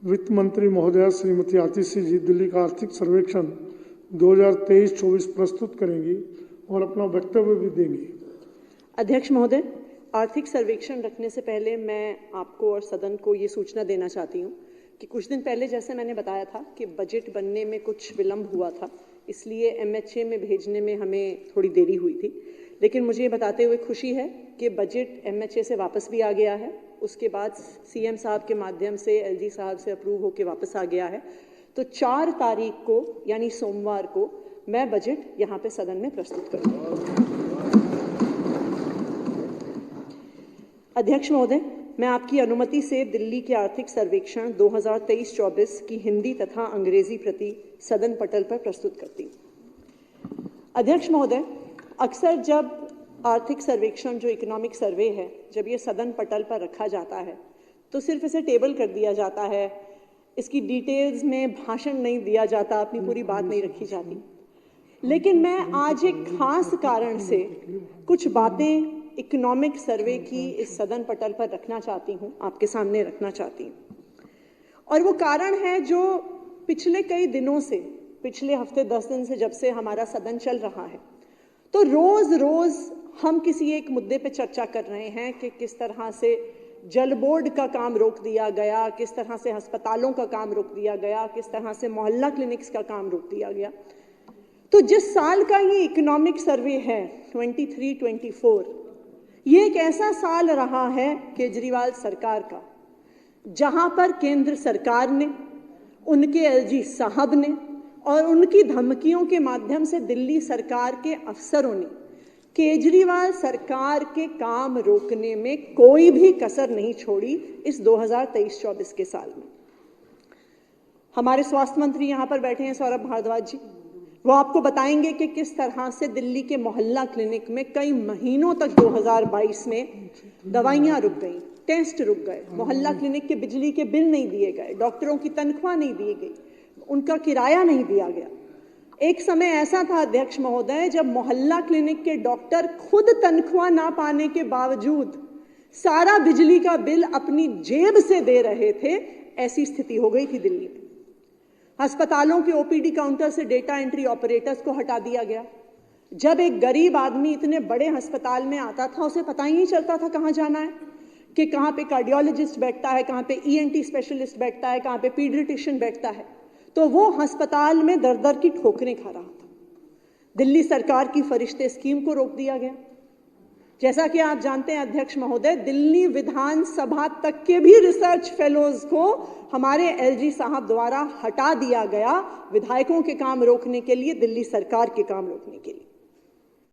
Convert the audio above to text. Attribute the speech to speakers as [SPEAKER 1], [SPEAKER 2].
[SPEAKER 1] वित्त मंत्री महोदया श्रीमती आतिशी जी दिल्ली का आर्थिक सर्वेक्षण 2023-24 प्रस्तुत करेंगी और अपना वक्तव्य भी देंगी।
[SPEAKER 2] अध्यक्ष महोदय, आर्थिक सर्वेक्षण रखने से पहले मैं आपको और सदन को ये सूचना देना चाहती हूँ कि कुछ दिन पहले जैसे मैंने बताया था कि बजट बनने में कुछ विलंब हुआ था, इसलिए MHA में भेजने में हमें थोड़ी देरी हुई थी। लेकिन मुझे ये बताते हुए खुशी है कि बजट MHA से वापस भी आ गया है। उसके बाद CM साहब के माध्यम से LG साहब से अप्रूव होकर वापस आ गया है। तो 4 तारीख को यानी सोमवार को मैं बजट यहाँ पे सदन में प्रस्तुत करूँगी। अध्यक्ष महोदय, मैं आपकी अनुमति से दिल्ली के आर्थिक सर्वेक्षण 2023-24 की हिंदी तथा अंग्रेजी प्रति सदन पटल पर प्रस्तुत करती हूँ। अध्यक्ष महोदय, अक्सर जब आर्थिक सर्वेक्षण जो इकोनॉमिक सर्वे है, जब ये सदन पटल पर रखा जाता है तो सिर्फ इसे टेबल कर दिया जाता है, इसकी डिटेल्स में भाषण नहीं दिया जाता, अपनी पूरी बात नहीं रखी जाती। लेकिन मैं आज एक खास कारण से कुछ बातें इकोनॉमिक सर्वे की इस सदन पटल पर रखना चाहती हूँ, आपके सामने रखना चाहती हूँ। और वो कारण है जो पिछले कई दिनों से, पिछले हफ्ते 10 दिन से जब से हमारा सदन चल रहा है, तो रोज रोज हम किसी एक मुद्दे पे चर्चा कर रहे हैं कि किस तरह से जल बोर्ड का काम रोक दिया गया, किस तरह से अस्पतालों का काम रोक दिया गया, किस तरह से मोहल्ला क्लिनिक्स का काम रोक दिया गया। तो जिस साल का ये इकोनॉमिक सर्वे है 23-24, ये एक ऐसा साल रहा है केजरीवाल सरकार का, जहां पर केंद्र सरकार ने, उनके LG साहब ने और उनकी धमकियों के माध्यम से दिल्ली सरकार के अफसरों ने केजरीवाल सरकार के काम रोकने में कोई भी कसर नहीं छोड़ी। इस 2023-24 के साल में हमारे स्वास्थ्य मंत्री यहां पर बैठे हैं, सौरभ भारद्वाज जी, वो आपको बताएंगे कि किस तरह से दिल्ली के मोहल्ला क्लिनिक में कई महीनों तक 2022 में दवाइयां रुक गई, टेस्ट रुक गए, मोहल्ला क्लिनिक के बिजली के बिल नहीं दिए गए, डॉक्टरों की तनख्वाह नहीं दी गई, उनका किराया नहीं दिया गया। एक समय ऐसा था अध्यक्ष महोदय, जब मोहल्ला क्लिनिक के डॉक्टर खुद तनख्वाह ना पाने के बावजूद सारा बिजली का बिल अपनी जेब से दे रहे थे। ऐसी स्थिति हो गई थी दिल्ली में। अस्पतालों के OPD काउंटर से डेटा एंट्री ऑपरेटर्स को हटा दिया गया। जब एक गरीब आदमी इतने बड़े अस्पताल में आता था, उसे पता ही नहीं चलता था कहाँ जाना है, कि कहाँ पे कार्डियोलॉजिस्ट बैठता है, कहाँ पे ENT स्पेशलिस्ट बैठता है, कहाँ पे पीडियाट्रिशियन बैठता है। तो वो अस्पताल में दर दर की ठोकरें खा रहा था। दिल्ली सरकार की फरिश्ते स्कीम को रोक दिया गया। जैसा कि आप जानते हैं अध्यक्ष महोदय, दिल्ली विधानसभा तक के भी रिसर्च फेलोज को हमारे LG साहब द्वारा हटा दिया गया, विधायकों के काम रोकने के लिए, दिल्ली सरकार के काम रोकने के लिए।